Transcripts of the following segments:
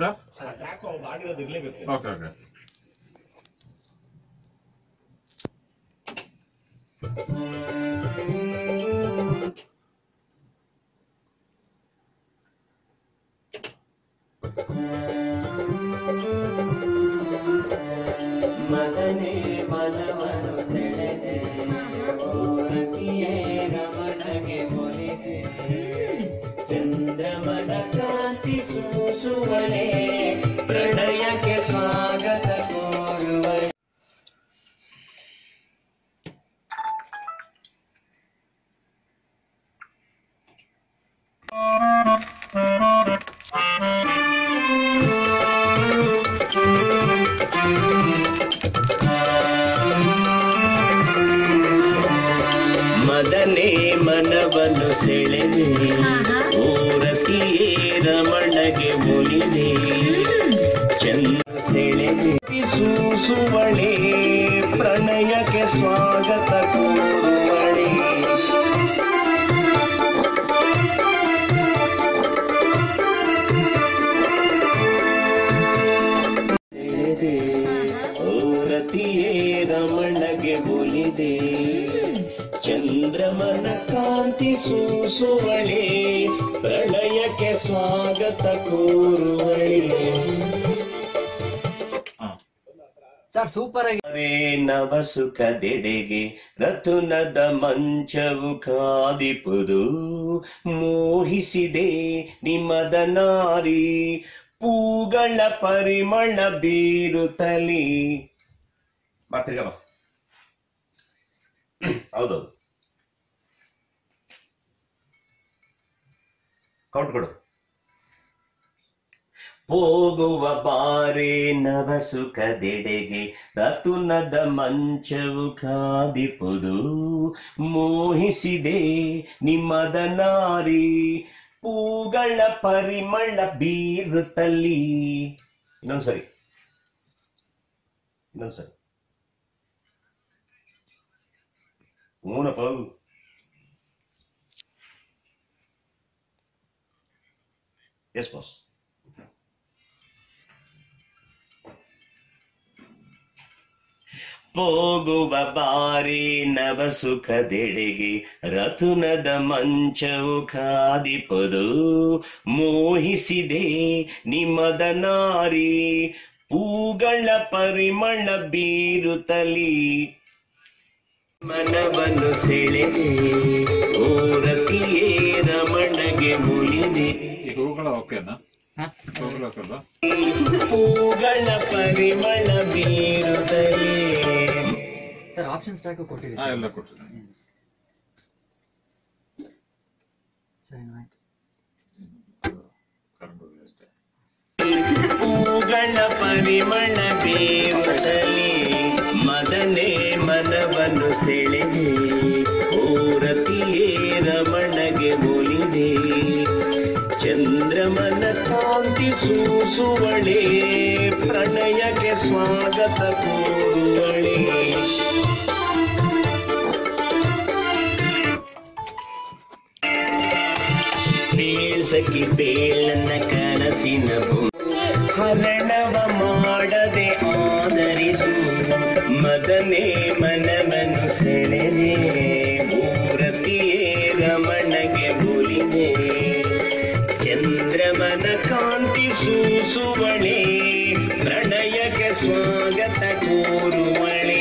Sir? Track ಆಡಿರೋದು ಇರ್ಲೇಬೇಕು. Okay okay. ಮದನೆ ಮನವನು ಸೆಳೆದೆ ಓರತಿಯೇ ರಮಣಗೆ ಒಲಿದೆ ಚಂದ್ರಮನ ಕಾಂತಿ ಸೂಸುವಳೆ ಪ್ರಣಯಕ್ಕೆ ಸ್ವಾಗತ ಕೋರುವಳೆ. ಮದನೆ ಮನವನ್ನು ಸೆಳೆದೆ ಓರತಿಯೇ ರಮಣಗೆ ಒಲಿದೆ ಚಂದ್ರ ಸೆಳೆದೆ ಸೂಸುವಳೆ ಪ್ರಣಯಕ್ಕೆ ಸ್ವಾಗತ ಕೋರುವಳೆ. ಸೆಳೆದೆ ಓರತಿಯೇ ರಮಣಗೆ ಒಲಿದೆ ಚಂದ್ರಮನ ಕಾಂತಿ ಸೂಸುವಳೆ ಪ್ರಳಯಕ್ಕೆ ಸ್ವಾಗತ ಕೋರುವಳೆ. ಸರ್ ಸೂಪರ್ ಆಗಿ ನವಸುಖದೆಡೆಗೆ ರತುನದ ಮಂಚವು ಕಾದಿಪುದು ಮೋಹಿಸಿದೆ ನಿಮದ ನಾರಿ ಪೂಗಳ ಪರಿಮಳ ಬೀರುತ್ತಲಿ. ಮಾತ್ರಿಗ ಹೌದೌದು ಕೌಂಟ್ ಕೊಡು. ಹೋಗುವ ಬಾರೆ ನವಸುಖದೆಡೆಗೆ ರತುನದ ಮಂಚವು ಕಾದಿಪುದು ಮೋಹಿಸಿದೆ ನಿಮ್ಮದ ನಾರಿ ಪೂಗಳ ಪರಿಮಳ ಬೀರುತ್ತಲಿ. ಇನ್ನೊಂದ್ಸರಿ ಹೂನಪ್ಪ. Yes boss. ಹೋಗುವ ಬಾರಿ ನವಸುಖದೆಡೆಗೆ ರತುನದ ಮಂಚವು ಕಾದಿಪದು ಮೋಹಿಸಿದೆ ನಿಮ್ಮದ ನಾರಿ ಪೂಗಳ ಪರಿಮಳ ಬೀರುತ್ತಲಿ. ಮನವನ್ನು ಸೆಳೆದೆ ಓರತಿಯೇ ರಮಣಗೆ ಒಲಿದೆ ಓಕೆನಾ? ಪೂಗಳ ಪರಿಮಳ ಬೀರುತ್ತಲೇ. ಸರ್ ಆಪ್ಷನ್ ಸ್ಟಾಕ್ ಕೊಟ್ಟಿದ್ದೀವಿ. ಎಲ್ಲ ಕೊಟ್ಟಿದ್ದೀನಿ. ಸರಿ ಆಯ್ತು. ಪೂಗಳ ಪರಿಮಳ ಬೀರುತ್ತಲೇ ಮದನೆ ಮನವನ್ನು ಸೆಳೆದೆ ಓರತಿಯೇ ರಮಣಗೆ ಒಲಿದೆ ಚಂದ್ರಮನ ಕಾಂತಿ ಸೂಸುವಳೆ ಪ್ರಣಯಕ್ಕೆ ಸ್ವಾಗತ ಕೋರುವಳೆ. ಸಖಿ ಬೇಳನ್ನ ಕನಸಿನ ಹರಣವ ಮಾಡದೆ ಆದರಿಸು ಮದನೆ ಮನವನ್ನು ಸೆಳೆದೆ ಮೂರತಿಯೇ ರಮಣಗೆ ಒಲಿದೆ ಚಂದ್ರಮನ ಕಾಂತಿ ಸೂಸುವಳೆ ಪ್ರಣಯಕ್ಕೆ ಸ್ವಾಗತ ಕೋರುವಳೆ.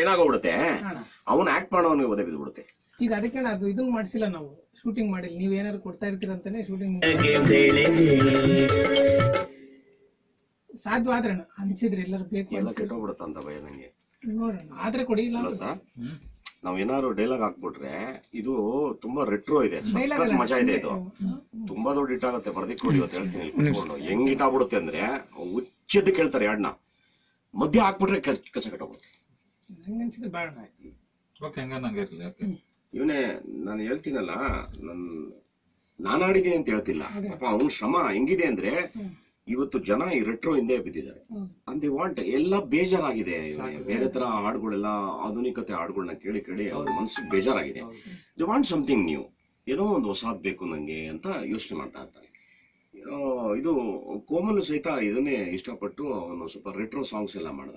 ಏನಾಗೋಗ್ಬಿಡುತ್ತೆ ಅವನು ಆಕ್ಟ್ ಮಾಡೋನಿಗೆ ಒದೆ ಬಿದ್ಬಿಡುತ್ತೆ. ಈಗ ಅದಕ್ಕೆ ಅದು ಇದನ್ನ ಮಾಡಿಸಿಲ್ಲ, ನಾವು ಶೂಟಿಂಗ್ ಮಾಡಿಲ್ಲ. ನೀವ್ ಏನಾದ್ರು ಕೊಡ್ತಾ ಇರ್ತೀರಂತಾನೆ ಶೂಟಿಂಗ್ ಸಾಧ್ಯವಾದ್ರೆ ಹಂಚಿದ್ರೆ ಎಲ್ಲರೂ ಬೇಕು ಕೆಟ್ಟೋಗ್ಬಿಡುತ್ತ ಅಂತ ಭಯ ನಂಗೆ. ನೋಡೋಣ ಆದ್ರೆ ಕೊಡಿ. ಇಲ್ಲ ನಾವ್ ಏನಾದ್ರು ಡೈಲಾಗ್ ಹಾಕ್ಬಿಟ್ರೆ ಇದು ತುಂಬಾ ರೆಟ್ರೋ ಇದೆ, ಮಜಾ ಇದೆ. ಇದು ತುಂಬಾ ದೊಡ್ಡ ಹಿಟ್ ಆಗುತ್ತೆ. ಬರ್ದಿಕ್ ಕೊಡಿ ಇವತ್ತು ಹೇಳ್ತೀನಿ. ಹೆಂಗ್ ಹಿಟ್ ಆಗ್ಬಿಡುತ್ತೆ ಅಂದ್ರೆ ಉಚ್ಚದ ಕೇಳ್ತಾರೆ ಎರಡ್ನ ಮಧ್ಯ ಹಾಕ್ಬಿಟ್ರೆ ಕಸ ಕಟ್ಟೋಗ್ಬಿಡುತ್ತೆ. ನಂಗೆ ಅನ್ಸಿದ್ರೆ ಬೇಡ. ಓಕೆ ಹಂಗ ನಂಗೆ ಇರ್ಲಿ. ಇವನೇ ನಾನು ಹೇಳ್ತೀನಲ್ಲ, ನಾನು ಆಡಿದ್ದೀನಿ ಅಂತ ಹೇಳ್ತಿಲ್ಲ. ಪಾಪ ಅವ್ನ ಶ್ರಮ ಹೆಂಗಿದೆ ಅಂದ್ರೆ ಇವತ್ತು ಜನ ಈ ರೆಟ್ರೋ ಹಿಂದೆ ಬಿದ್ದಿದ್ದಾರೆ. ಅಂದ್ ವಾಂಟ್ ಎಲ್ಲ ಬೇಜಾರಾಗಿದೆ. ಬೇರೆ ತರ ಹಾಡುಗಳೆಲ್ಲ ಆಧುನಿಕತೆ ಹಾಡುಗಳನ್ನ ಕೇಳಿ ಕೇಳಿ ಅವ್ರ ಮನ್ಸಿಗೆ ಬೇಜಾರಾಗಿದೆ. ದೇ ವಾಂಟ್ ಸಮಥಿಂಗ್ ನ್ಯೂ, ಏನೋ ಒಂದು ಹೊಸಾದ್ ಬೇಕು ನಂಗೆ ಅಂತ ಯೋಚನೆ ಮಾಡ್ತಾ ಇರ್ತಾರೆ. ಇದು ಕೋಮಲ್ ಸಹಿತ ಇದನ್ನೇ ಇಷ್ಟಪಟ್ಟು ಅವನು ಸ್ವಲ್ಪ ರೆಟ್ರೋ ಸಾಂಗ್ಸ್ ಎಲ್ಲ ಮಾಡ್ದ.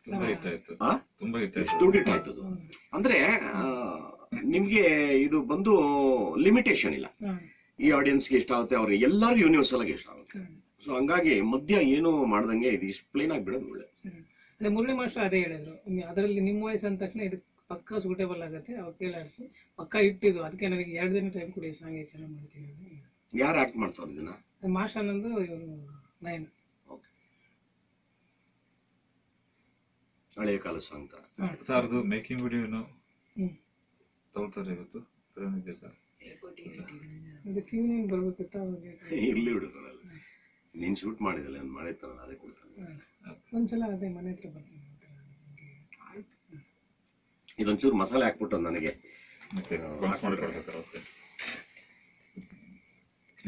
ತುಂಬಾ ಹಿಟ್ ಆಯ್ತು, ತುಂಬಾ ಹಿಟ್ ಆಯ್ತು. ಎಷ್ಟು ಹಿಟ್ ಆಯ್ತು ಅದು. ಅಂದ್ರೆ ನಿಮ್ಗೆ ಇದು ಬಂದು ಲಿಮಿಟೇಷನ್ ಇಲ್ಲ. ಈ ಆಡಿಯನ್ಸ್ಗೆ ಇಷ್ಟ ಆಗುತ್ತೆ, ಅವ್ರಿಗೆ ಎಲ್ಲರಿಗೂ ಯೂನಿವರ್ಸಲ್ ಆಗಿ ಇಷ್ಟ ಆಗುತ್ತೆ. ಸೊ ಹಂಗಾಗಿ ಮಧ್ಯ ಏನು ಮಾಡ್ದಂಗೆ ಇದು ಇಷ್ಟು ಪ್ಲೇನ್ ಆಗಿ ಬಿಡೋದು ಒಳ್ಳೆ. ಅದೇ ಮುರಳಿ ಮಾಸ್ಟರ್ ಅದೇ ಹೇಳಿದ್ರು, ಅದರಲ್ಲಿ ನಿಮ್ಮ ವಾಯ್ಸ್ ಅಂದ ತಕ್ಷಣ ಇದು ಪಕ್ಕಾ ಸೂಟೇಬಲ್ ಆಗುತ್ತೆ, ಅವ್ರು ಕೇಳಾಡ್ಸಿ ಪಕ್ಕಾ ಇಟ್ಟಿದ್ದು. ಅದಕ್ಕೆ ನನಗೆ 2 ದಿನ ಟೈಮ್ ಕೊಡಿ, ಸಾಂಗ್ ಚೆನ್ನಾಗಿ ಮಾಡ್ತೀನಿ. ಯಾರು ಆಕ್ಟ್ ಮಾಡ್ತಾರೆ ಇದನ್ನ? ಮಾಸ್ಟರ್ ಅನ್ನೋದು ಇವರು ನಯನ್. ಹಳೆಯ ಕಾಲ ಸಾಂಗ್ ತರ. ಸರ್ ಅದು ಮೇಕಿಂಗ್ ವಿಡಿಯೋನು ತಗೊಳ್ತಾರೆ ಇವತ್ತು ಸರ್. ಅದು ಟ್ಯೂನ್ ಏನ್ ಬರ್ಬೇಕಿತ್ತ ಅವ್ರಿಗೆ ಇರ್ಲಿ ಬಿಡುತ್ತಲ್ಲ, ನೀನ್ ಶೂಟ್ ಮಾಡಿದಲ್ಲ, ನಾನು ಮಾಡಿರ್ತಾನಲ್ಲ ಅದೇ ಕೊಡ್ತಾನೆ. ಒಂದ್ಸಲ ಅದೇ ಮನೆ ಹತ್ರ ಬರ್ತೀನಿ. ಇದೊಂಚೂರು ಮಸಾಲೆ ಹಾಕ್ಬಿಟ್ಟು ನನಗೆ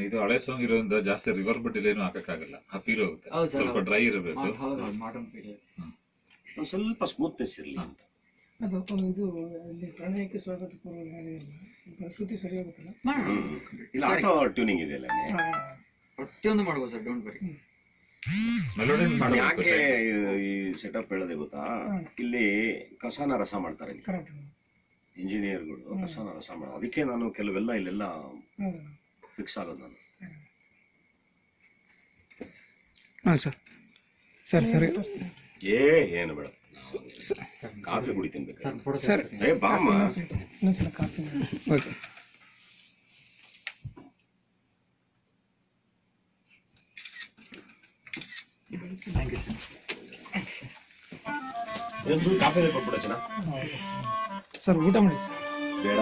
ಇದು ಹಳೆ ಸಾಂಗ್ ಇರೋದ್ರಿಂದ ಜಾಸ್ತಿ ರಿವರ್ಬ್ ಡಿಲೇನು ಹಾಕಕ್ಕಾಗಲ್ಲ, ಆ ಫೀಲ್ ಹೋಗುತ್ತೆ. ಸ್ವಲ್ಪ ಡ್ರೈ ಇರಬೇಕು, ಒಂದ್ ಸ್ವಲ್ಪ ಸ್ಮೂತ್ನೆಸ್ ಇರ್ಲಿ ಅಂತ. ಅದು ಇದು ಇಲ್ಲಿ ಪ್ರಣಯಕ್ಕೆ ಸ್ವಾಗತ ಕೋರುವ ಹೇಳಿಲ್ಲ, ಶ್ರುತಿ ಸರಿ ಆಗುತ್ತಲ್ಲ. ಇಲ್ಲ ಆಟೋ ಟ್ಯೂನಿಂಗ್ ಇದೆಯಲ್ಲ, ಪ್ರತಿಯೊಂದು ಮಾಡ್ಬೋದು ಸರ್, ಡೋಂಟ್ ವರಿ. ಯಾಕೆ ಈ ಸೆಟಪ್ ಹೇಳೋದೇ ಗೊತ್ತಾ? ಇಲ್ಲಿ ಕಸನ ರಸ ಮಾಡ್ತಾರೆ, ಇಂಜಿನಿಯರ್ಗಳು ಕಸನ ರಸ ಮಾಡೋದು. ಅದಕ್ಕೆ ನಾನು ಕೆಲವೆಲ್ಲ ಇಲ್ಲೆಲ್ಲ ಫಿಕ್ಸ್ ಆಗೋದು ನಾನು. ಏನು ಬೇಡ, ಕಾಫಿ ಕುಡಿತೀನಿ ಬೇಕಾದ್ರೆ. ಏ ಬಾಮ್ಮ, ಇನ್ನೊಂದ್ಸಲ coffee. Thank you sir. Coffee ಕೊಟ್ಬಿಡ ಚೆನ್ನ ಸರ್. ಊಟ ಮಾಡಿ ಬೇಡ.